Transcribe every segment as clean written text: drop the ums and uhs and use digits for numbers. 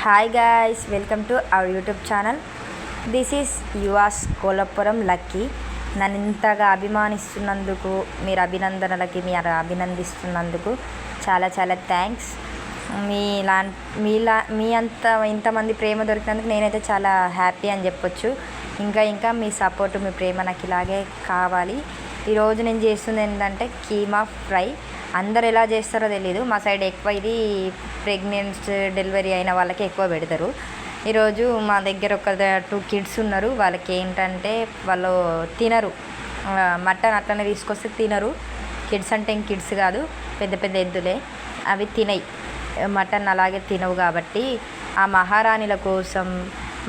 Hi guys, welcome to our YouTube channel. This is యువాస్ కోలపురం లక్కీ. నన్ను ఇంతగా అభిమానిస్తున్నందుకు, మీరు అభినందిస్తున్నందుకు చాలా చాలా థ్యాంక్స్. మీ అంత ఇంతమంది ప్రేమ దొరికినందుకు నేనైతే చాలా హ్యాపీ అని చెప్పొచ్చు. ఇంకా మీ సపోర్టు, మీ ప్రేమ నాకు ఇలాగే కావాలి. ఈరోజు నేను చేస్తుంది ఏంటంటే కీమా ఫ్రై. అందరు ఎలా చేస్తారో తెలీదు, మా సైడ్ ఎక్కువ ఇది ప్రెగ్నెన్సీ డెలివరీ అయిన వాళ్ళకి ఎక్కువ పెడతారు. ఈరోజు మా దగ్గర ఒక 2 కిడ్స్ ఉన్నారు. వాళ్ళకి ఏంటంటే వాళ్ళు తినరు మటన్, అట్లనే తీసుకొస్తే తినరు. కిడ్స్ అంటే కిడ్స్ కాదు, పెద్ద పెద్ద ఎద్దులే, అవి తినయి మటన్, అలాగే తినవు. కాబట్టి ఆ మహారాణిల కోసం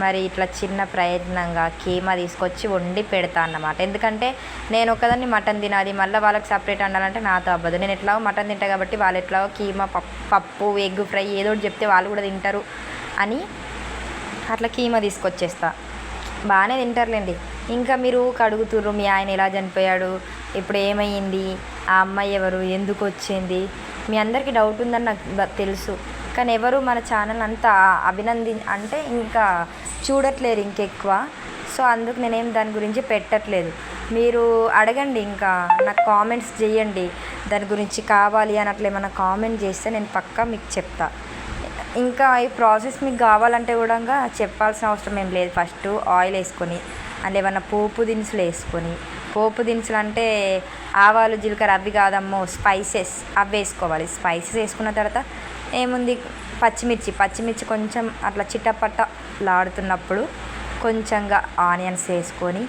మరి ఇట్లా చిన్న ప్రయత్నంగా కీమా తీసుకొచ్చి వండి పెడతా అన్నమాట. ఎందుకంటే నేను ఒక్కదాన్ని మటన్ తినాలి, మళ్ళీ వాళ్ళకి సపరేట్ వండాలంటే నాతో అవ్వదు. నేను ఎట్లాగో మటన్ తింటా కాబట్టి వాళ్ళు ఎట్లాగో కీమా, పప్పు, ఎగ్ ఫ్రై ఏదో ఒకటి చెప్తే వాళ్ళు కూడా తింటారు అని అట్లా కీమా తీసుకొచ్చేస్తా. బాగానే తింటారులేండి. ఇంకా మీరు అడుగుతుర్రు, మీ ఆయన ఎలా చనిపోయాడు, ఇప్పుడు ఏమైంది, ఆ అమ్మాయి ఎవరు, ఎందుకు వచ్చింది, మీ అందరికీ డౌట్ ఉందని నాకు తెలుసు. కానీ ఎవరు మన ఛానల్ అంతా అంటే ఇంకా చూడట్లేరు ఇంకెక్కువ. సో అందుకు నేనేం దాని గురించి పెట్టట్లేదు. మీరు అడగండి, ఇంకా నాకు కామెంట్స్ చేయండి, దాని గురించి కావాలి అని అట్లా ఏమైనా కామెంట్ చేస్తే నేను పక్కా మీకు చెప్తా. ఇంకా ఈ ప్రాసెస్ మీకు కావాలంటే కూడా చెప్పాల్సిన అవసరం ఏం లేదు. ఫస్ట్ ఆయిల్ వేసుకొని అందులో ఏమన్నా పోపు దినుసులు వేసుకొని, పోపు దినుసులు అంటే ఆవాలు, జీలకర్ర అవి కాదమ్మో, స్పైసెస్ అవి వేసుకోవాలి. స్పైసెస్ వేసుకున్న తర్వాత ఏముంది, పచ్చిమిర్చి కొంచెం అట్లా చిట్టపట్టలాడుతున్నప్పుడు కొంచెంగా ఆనియన్స్ వేసుకొని,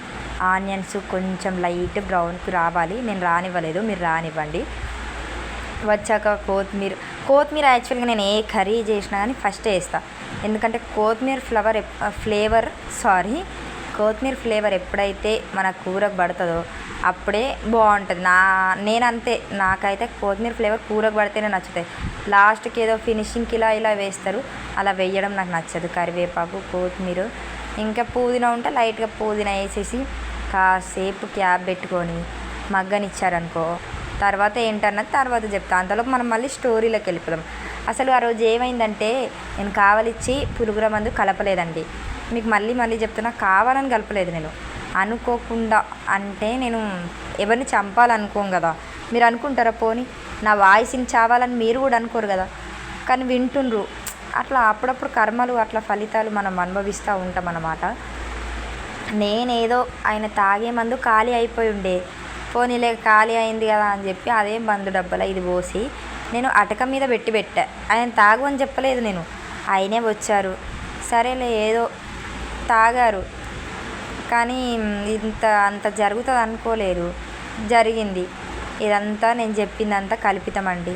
ఆనియన్స్ కొంచెం లైట్ బ్రౌన్కి రావాలి. నేను రానివ్వలేదు, మీరు రానివ్వండి. వచ్చాక కొత్తిమీర యాక్చువల్గా నేను ఏ కర్రీ చేసినా కానీ ఫస్ట్ వేస్తా. ఎందుకంటే కొత్తిమీర ఫ్లేవర్ ఎప్పుడైతే మన కూరకు పడుతుందో అప్పుడే బాగుంటుంది. నేనంతే, నాకైతే కొత్తిమీర ఫ్లేవర్ కూరకు పడితేనే నచ్చుతాయి. లాస్ట్కి ఏదో ఫినిషింగ్కి ఇలా వేస్తారు, అలా వేయడం నాకు నచ్చదు. కరివేపాకు, కొత్తిమీర, ఇంకా పుదీనా ఉంటే లైట్గా పుదీనా వేసేసి కాసేపు క్యాప్ పెట్టుకొని మగ్గనిచ్చారనుకో, తర్వాత ఏంటన్నది తర్వాత చెప్తా. అంతలోపు మనం మళ్ళీ స్టోరీలోకి వెళ్ళిపోదాం. అసలు ఆ రోజు ఏమైందంటే, నేను కావలిచ్చి పురుగుల మందు కలపలేదండి. మీకు మళ్ళీ చెప్తున్నా, కావాలని కలపలేదు నేను, అనుకోకుండా. అంటే నేను ఎవరిని చంపాలనుకోం కదా, మీరు అనుకుంటారా పోనీ నా వాయిస్ని చావాలని మీరు కూడా అనుకోరు కదా, కానీ వింటుండ్రు. అట్లా అప్పుడప్పుడు కర్మలు, అట్లా ఫలితాలు మనం అనుభవిస్తూ ఉంటాం అన్నమాట. నేనేదో ఆయన తాగే మందు ఖాళీ అయిపోయి ఉండే, పోనీలే ఖాళీ అయింది కదా అని చెప్పి అదే మందు డబ్బల ఇది పోసి నేను అటక మీద పెట్టా. ఆయన తాగు అని చెప్పలేదు నేను, ఆయనే వచ్చారు, సరేలే ఏదో తాగారు. కానీ అంత జరుగుతుంది అనుకోలేదు, జరిగింది. ఇదంతా నేను చెప్పిందంతా కల్పితమండి.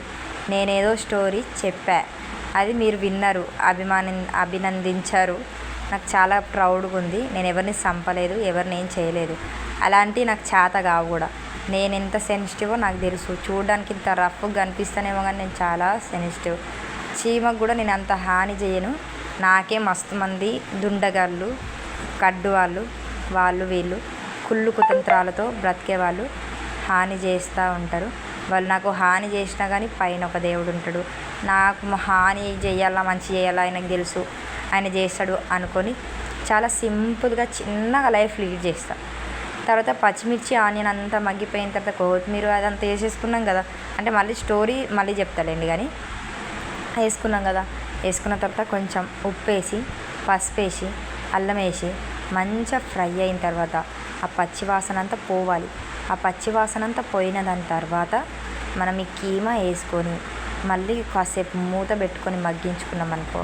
నేనేదో స్టోరీ చెప్పా, అది మీరు విన్నారు, అభినందించారు. నాకు చాలా ప్రౌడ్గా ఉంది. నేను ఎవరిని చంపలేదు, ఎవరిని ఏం చేయలేదు. అలాంటివి నాకు చేత కావు కూడా. నేను ఎంత సెన్సిటివో నాకు తెలుసు. చూడడానికి ఇంత రఫ్గా కనిపిస్తానేమో కానీ నేను చాలా సెన్సిటివ్. చీమకు కూడా నేను అంత హాని చేయను. నాకే మస్తు మంది దుండగాళ్ళు, కడ్డు వాళ్ళు వీళ్ళు కుళ్ళు కుతంత్రాలతో బ్రతికే వాళ్ళు హాని చేస్తూ ఉంటారు. వాళ్ళు నాకు హాని చేసినా కానీ పైన ఒక దేవుడు ఉంటాడు. నాకు హాని చేయాలా, మంచి చేయాలా ఆయనకు తెలుసు, ఆయన చేస్తాడు అనుకొని చాలా సింపుల్గా చిన్నగా లైఫ్ లీడ్ చేస్తా. తర్వాత పచ్చిమిర్చి, ఆనియన్ అంతా మగ్గిపోయిన తర్వాత కొత్తిమీర అదంతా వేసేసుకున్నాం కదా, అంటే మళ్ళీ స్టోరీ మళ్ళీ చెప్తాలేండి. కానీ వేసుకున్నాం కదా, వేసుకున్న తర్వాత కొంచెం ఉప్పు వేసి, పసుపు వేసి, అల్లం వేసి మంచిగా ఫ్రై అయిన తర్వాత ఆ పచ్చివాసన అంతా పోవాలి. ఆ పచ్చివాసన అంతా పోయిన దాని తర్వాత మనం ఈ కీమా వేసుకొని మళ్ళీ కాసేపు మూత పెట్టుకొని మగ్గించుకున్నాం అనుకో,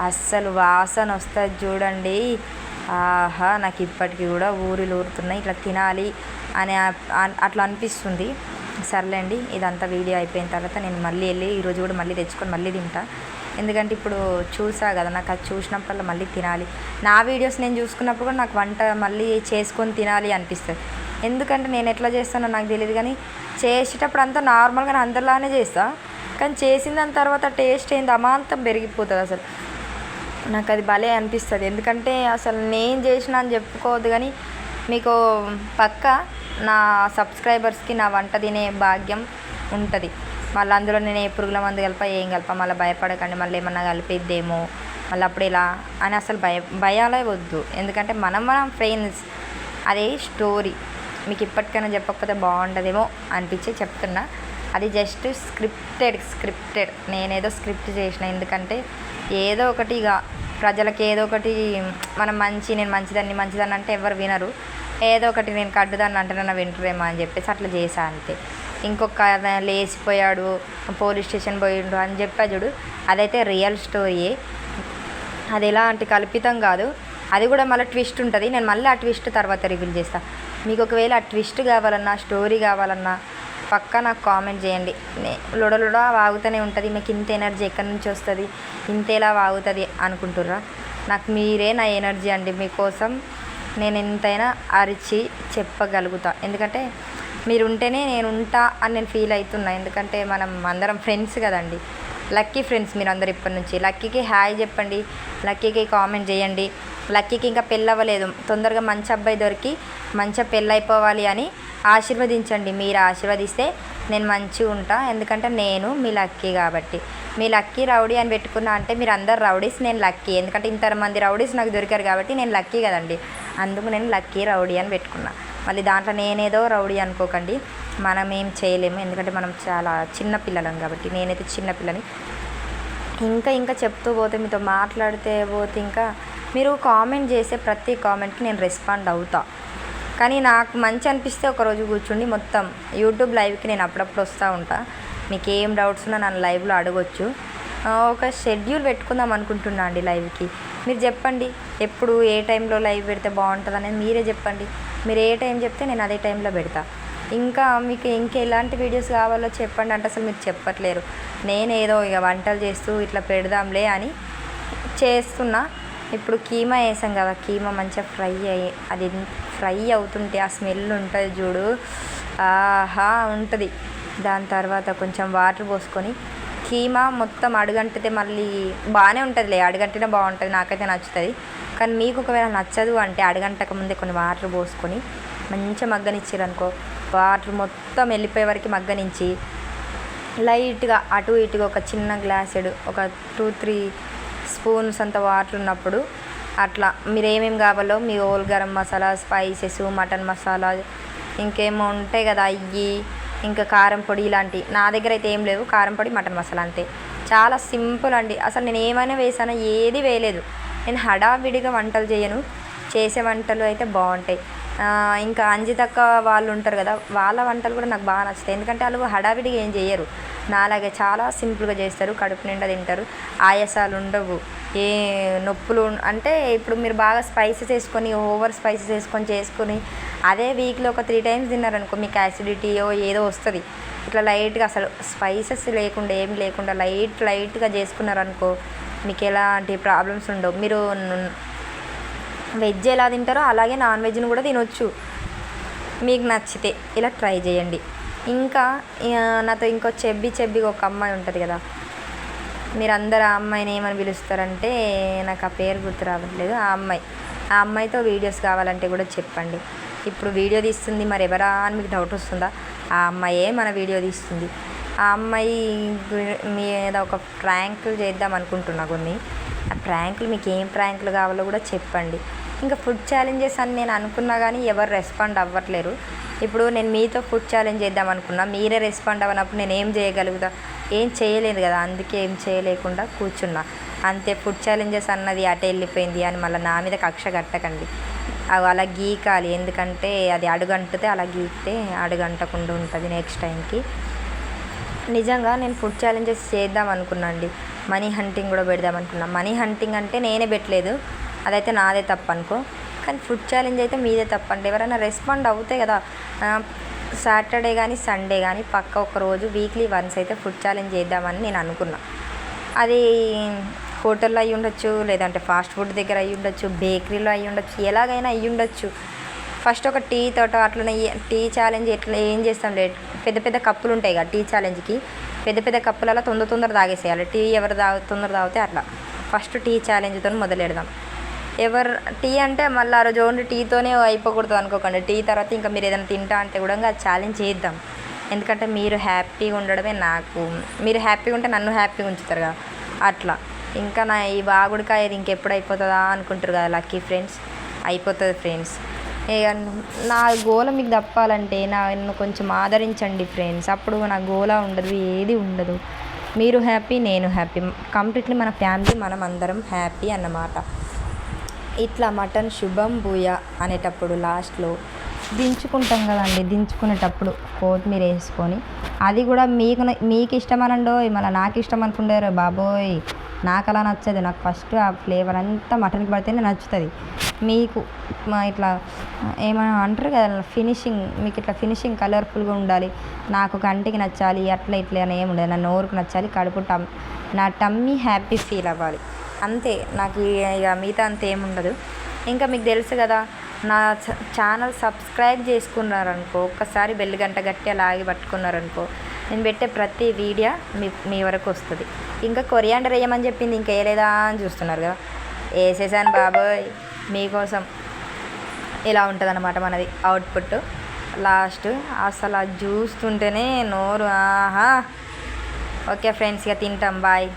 అస్సలు వాసన వస్తుంది చూడండి. ఆహా, నాకు ఇప్పటికీ కూడా ఊరిలు ఊరుతున్నాయి, ఇట్లా తినాలి అని అట్లా అనిపిస్తుంది. సర్లేండి, ఇదంతా వీడియో అయిపోయిన తర్వాత నేను మళ్ళీ వెళ్ళి ఈరోజు కూడా మళ్ళీ తెచ్చుకొని మళ్ళీ తింటా. ఎందుకంటే ఇప్పుడు చూసా కదా, నాకు అది చూసినప్పుడల్లా మళ్ళీ తినాలి. నా వీడియోస్ నేను చూసుకున్నప్పుడు కూడా నాకు వంట మళ్ళీ చేసుకొని తినాలి అనిపిస్తుంది. ఎందుకంటే నేను ఎట్లా చేస్తానో నాకు తెలియదు, కానీ చేసేటప్పుడు అంతా నార్మల్గా నేను అందరిలానే చేస్తా. కానీ చేసిన దాని తర్వాత టేస్ట్ ఏంది అమాంతం పెరిగిపోతుంది. అసలు నాకు అది భలే అనిపిస్తుంది. ఎందుకంటే అసలు నేను చేసిన అని చెప్పుకోవద్దు, కానీ మీకు పక్క నా సబ్స్క్రైబర్స్కి నా వంట తినే భాగ్యం ఉంటుంది. మళ్ళీ అందులో నేను ఏ పురుగుల మందు కలిపా ఏం కలిపా మళ్ళీ భయపడకండి, మళ్ళీ ఏమన్నా కలిపిద్దేమో మళ్ళీ అప్పుడు ఇలా అని అసలు భయాలే వద్దు. ఎందుకంటే మనం ఫ్రెండ్స్. అదే స్టోరీ మీకు ఇప్పటికైనా చెప్పకపోతే బాగుంటుందేమో అనిపించి చెప్తున్నా. అది జస్ట్ స్క్రిప్టెడ్. నేనేదో స్క్రిప్ట్ చేసిన, ఎందుకంటే ఏదో ఒకటి ఇక ప్రజలకు ఏదో ఒకటి మనం నేను మంచిదాన్ని అంటే ఎవరు వినరు. ఏదో ఒకటి నేను కడ్డుదాన్ని అంటే నన్ను వింటురేమో అని చెప్పేసి అట్లా చేశా అంతే. ఇంకొక లేచిపోయాడు, పోలీస్ స్టేషన్ పోయిండు అని చెప్పా చూడు, అదైతే రియల్ స్టోరీయే. అది ఎలాంటి కల్పితం కాదు. అది కూడా మళ్ళీ ట్విస్ట్ ఉంటుంది. నేను మళ్ళీ ఆ ట్విస్ట్ తర్వాత రివీల్ చేస్తాను. మీకు ఒకవేళ ఆ ట్విస్ట్ కావాలన్నా, స్టోరీ కావాలన్నా పక్కా నాకు కామెంట్ చేయండి. లొడలొడ వాగుతూనే ఉంటుంది. మీకు ఇంత ఎనర్జీ ఎక్కడి నుంచి వస్తుంది, ఇంతేలా వాగుతుంది అనుకుంటుర్రా? నాకు మీరే నా ఎనర్జీ అండి. మీకోసం నేను ఎంతైనా అరిచి చెప్పగలుగుతా. ఎందుకంటే మీరు ఉంటేనే నేను ఉంటా అని నేను ఫీల్ అవుతున్నా. ఎందుకంటే మనం అందరం ఫ్రెండ్స్ కదండి. లక్కీ ఫ్రెండ్స్ మీరు అందరు ఇప్పటి నుంచి. లక్కీకి హాయ్ చెప్పండి, లక్కీకి కామెంట్ చేయండి. లక్కీకి ఇంకా పెళ్ళి అవ్వలేదు, తొందరగా మంచి అబ్బాయి దొరికి మంచిగా పెళ్ళి అయిపోవాలి అని ఆశీర్వదించండి. మీరు ఆశీర్వదిస్తే నేను మంచిగా ఉంటా. ఎందుకంటే నేను మీ లక్కీ కాబట్టి. మీ లక్కీ రౌడీ అని పెట్టుకున్నా అంటే మీరు అందరు రౌడీస్, నేను లక్కీ. ఎందుకంటే ఇంతమంది రౌడీస్ నాకు దొరికారు కాబట్టి నేను లక్కీ కదండి. అందుకు నేను లక్కీ రౌడీ అని పెట్టుకున్నా. మళ్ళీ దాంట్లో నేనేదో రౌడీ అనుకోకండి. మనం ఏం చేయలేము, ఎందుకంటే మనం చాలా చిన్న పిల్లలం కాబట్టి. నేనైతే చిన్నపిల్లని. ఇంకా చెప్తూ పోతే, మీతో మాట్లాడితే పోతే, ఇంకా మీరు కామెంట్ చేసే ప్రతి కామెంట్కి నేను రెస్పాండ్ అవుతా. కానీ నాకు మంచి అనిపిస్తే ఒకరోజు కూర్చుండి మొత్తం యూట్యూబ్ లైవ్కి నేను అప్పుడప్పుడు వస్తూ ఉంటా. మీకు ఏం డౌట్స్ ఉన్నా నన్ను లైవ్లో అడగొచ్చు. ఒక షెడ్యూల్ పెట్టుకుందాం అనుకుంటున్నా అండి లైవ్కి. మీరు చెప్పండి ఎప్పుడు ఏ టైంలో లైవ్ పెడితే బాగుంటుంది అనేది మీరే చెప్పండి. మీరు ఏ టైం చెప్తే నేను అదే టైంలో పెడతా. ఇంకా మీకు ఎలాంటి వీడియోస్ కావాలో చెప్పండి అంటే అసలు మీరు చెప్పట్లేరు. నేనేదో ఇక వంటలు చేస్తూ ఇట్లా పెడదాంలే అని చేస్తున్నా. ఇప్పుడు కీమా వేసాం కదా, కీమా మంచిగా అది ఫ్రై అవుతుంటే ఆ స్మెల్ ఉంటుంది చూడు, ఆహా ఉంటుంది. దాని తర్వాత కొంచెం వాటర్ పోసుకొని కీమా మొత్తం అడుగంటితే మళ్ళీ బాగానే ఉంటుందిలే, అడుగంటేనే బాగుంటుంది, నాకైతే నచ్చుతుంది. కానీ మీకు ఒకవేళ నచ్చదు అంటే అడుగంటక ముందే కొన్ని వాటర్ పోసుకొని మంచిగా మగ్గనిచ్చారనుకో, వాటర్ మొత్తం వెళ్ళిపోయే వరకు మగ్గనించి లైట్గా అటు ఇటుగా ఒక చిన్న గ్లాసెడు ఒక 2-3 స్పూన్స్ అంత వాటర్ ఉన్నప్పుడు అట్లా మీరు ఏమేమి కావాలో మీ whole garam masala, spices, mutton masala, ఇంకేమో ఉంటాయి కదా అయ్యి, ఇంకా కారం పొడి ఇలాంటివి. నా దగ్గర అయితే ఏం లేవు, కారం పొడి, మటన్ మసాలా అంతే. చాలా సింపుల్ అండి. అసలు నేను ఏమైనా వేసానో ఏది వేయలేదు. నేను హడావిడిగా వంటలు చేయను, చేసే వంటలు అయితే బాగుంటాయి. ఇంకా అంజితక్క వాళ్ళు ఉంటారు కదా, వాళ్ళ వంటలు కూడా నాకు బాగా నచ్చుతాయి. ఎందుకంటే వాళ్ళు హడావిడిగా ఏం చేయరు, నాలాగే చాలా సింపుల్గా చేస్తారు, కడుపు నిండా తింటారు, ఆయాసాలు ఉండవు, ఏ నొప్పులు. అంటే ఇప్పుడు మీరు బాగా స్పైసెస్ వేసుకొని, ఓవర్ స్పైసెస్ వేసుకొని చేసుకొని అదే వీక్లో ఒక 3 times తిన్నారనుకో మీకు యాసిడిటీయో ఏదో వస్తుంది. ఇట్లా లైట్గా అసలు స్పైసెస్ లేకుండా ఏం లేకుండా లైట్గా చేసుకున్నారనుకో మీకు ఎలాంటి ప్రాబ్లమ్స్ ఉండవు. మీరు వెజ్ ఎలా తింటారో అలాగే నాన్ వెజ్ని కూడా తినొచ్చు మీకు నచ్చితే. ఇలా ట్రై చేయండి. ఇంకా నాతో ఇంకో చెబ్బిగా ఒక అమ్మాయి ఉంటుంది కదా, మీరందరూ ఆ అమ్మాయిని ఏమని పిలుస్తారంటే నాకు ఆ పేరు గుర్తు రావట్లేదు. ఆ అమ్మాయితో వీడియోస్ కావాలంటే కూడా చెప్పండి. ఇప్పుడు వీడియో తీస్తుంది, మరి ఎవరా అని మీకు డౌట్ వస్తుందా? ఆ అమ్మాయే మన వీడియో తీస్తుంది. ఆ అమ్మాయి మీద ఒక ప్రాంకులు చేద్దాం అనుకుంటున్నా కొన్ని. ఆ ప్రాంకులు మీకు ఏం ప్రాంకులు కావాలో కూడా చెప్పండి. ఇంకా ఫుడ్ ఛాలెంజెస్ అని నేను అనుకున్నా కానీ ఎవరు రెస్పాండ్ అవ్వట్లేరు. ఇప్పుడు నేను మీతో ఫుడ్ ఛాలెంజ్ చేద్దాం అనుకున్నా, మీరే రెస్పాండ్ అవ్వనప్పుడు నేను ఏం చేయగలుగుతా? ఏం చేయలేదు కదా, అందుకే ఏం చేయలేకుండా కూర్చున్నా అంతే. ఫుడ్ ఛాలెంజెస్ అన్నది అటే వెళ్ళిపోయింది అని మళ్ళీ నా మీద కక్ష కట్టకండి. అవి అలా గీకాలి, ఎందుకంటే అది అడుగంటితే అలా గీకితే అడుగంటకుండా ఉంటుంది నెక్స్ట్ టైంకి. నిజంగా నేను ఫుడ్ ఛాలెంజెస్ చేద్దాం అనుకున్నా అండి. మనీ హంటింగ్ కూడా పెడదాం అనుకున్నా. మనీ హంటింగ్ అంటే నేనే పెట్టలేదు, అదైతే నాదే తప్పు అనుకో. కానీ ఫుడ్ ఛాలెంజ్ అయితే మీదే తప్పండి. ఎవరైనా రెస్పాండ్ అవుతాయి కదా. సాటర్డే కానీ సండే కానీ పక్క ఒక రోజు వీక్లీ వన్స్ అయితే ఫుడ్ ఛాలెంజ్ చేద్దామని నేను అనుకున్నా. అది హోటల్లో అయ్యి ఉండొచ్చు, లేదంటే ఫాస్ట్ ఫుడ్ దగ్గర అయ్యి ఉండొచ్చు, బేకరీలో అయ్యి ఉండొచ్చు, ఎలాగైనా అయ్యి ఉండొచ్చు. ఫస్ట్ ఒక టీ తోట అట్లనే టీ ఛాలెంజ్ ఎట్లా ఏం చేస్తాం లేదు, పెద్ద కప్పులు ఉంటాయి కదా టీ ఛాలెంజ్కి, పెద్ద కప్పులలో తొందర తాగేసేయాలి. టీ ఎవరు తొందర తాగితే అట్లా ఫస్ట్ టీ ఛాలెంజ్తో మొదలెడదాం. ఎవరు టీ అంటే మళ్ళీ ఆ రోజు ఓన్లీ టీతోనే అయిపోకూడదు అనుకోకండి. టీ తర్వాత ఇంకా మీరు ఏదైనా తింటా అంటే కూడా ఛాలెంజ్ చేద్దాం. ఎందుకంటే మీరు హ్యాపీగా ఉండడమే నాకు, మీరు హ్యాపీగా ఉంటే నన్ను హ్యాపీగా ఉంచుతారు కదా, అట్లా ఇంకా నా ఈ బాగుడికాయ ఇది ఇంకెప్పుడు అయిపోతుందా అనుకుంటారు కదా లక్కీ ఫ్రెండ్స్. అయిపోతుంది ఫ్రెండ్స్. ఇక నా గోల మీకు తప్పాలంటే నన్ను కొంచెం ఆదరించండి ఫ్రెండ్స్. అప్పుడు నా గోల ఉండదు, ఏది ఉండదు. మీరు హ్యాపీ, నేను హ్యాపీ, కంప్లీట్లీ మన ఫ్యామిలీ మనం అందరం హ్యాపీ అన్నమాట. ఇట్లా మటన్ శుభం భూయ అనేటప్పుడు లాస్ట్లో దించుకుంటాం కదండి. దించుకునేటప్పుడు కొత్తిమీర వేసుకొని, అది కూడా మీకు ఇష్టం అనండో, మళ్ళీ నాకు ఇష్టం అనుకుంటారు బాబోయ్. నాకు అలా నచ్చదు. నాకు ఫస్ట్ ఆ ఫ్లేవర్ అంతా మటన్కి పడితేనే నచ్చుతుంది. మీకు ఇట్లా ఏమైనా అంటారు కదా ఫినిషింగ్, మీకు ఇట్లా ఫినిషింగ్ కలర్ఫుల్గా ఉండాలి, నాకు కంటికి నచ్చాలి, అట్లా ఇట్లా అని ఏమి ఉండదు. నా నోరుకు నచ్చాలి, కడుపు నా టమ్మీ హ్యాపీ ఫీల్ అవ్వాలి అంతే. నాకు ఇక మిగతా అంత ఏముండదు. ఇంకా మీకు తెలుసు కదా, నా ఛానల్ సబ్స్క్రైబ్ చేసుకున్నారనుకో, ఒక్కసారి బెల్ గంట గట్టి అలాగే పట్టుకున్నారనుకో, నేను పెట్టే ప్రతి వీడియో మీ వరకు వస్తుంది. ఇంకా కొరియాండర్ వేయమని చెప్పింది, ఇంకా వేయలేదా అని చూస్తున్నారు కదా, వేసేసాను బాబోయ్ మీకోసం. ఇలా ఉంటుంది అన్నమాట మనది అవుట్పుట్ లాస్ట్. అసలు అది చూస్తుంటేనే నోరు ఆహా. ఓకే ఫ్రెండ్స్, ఇక తింటాం. బాయ్.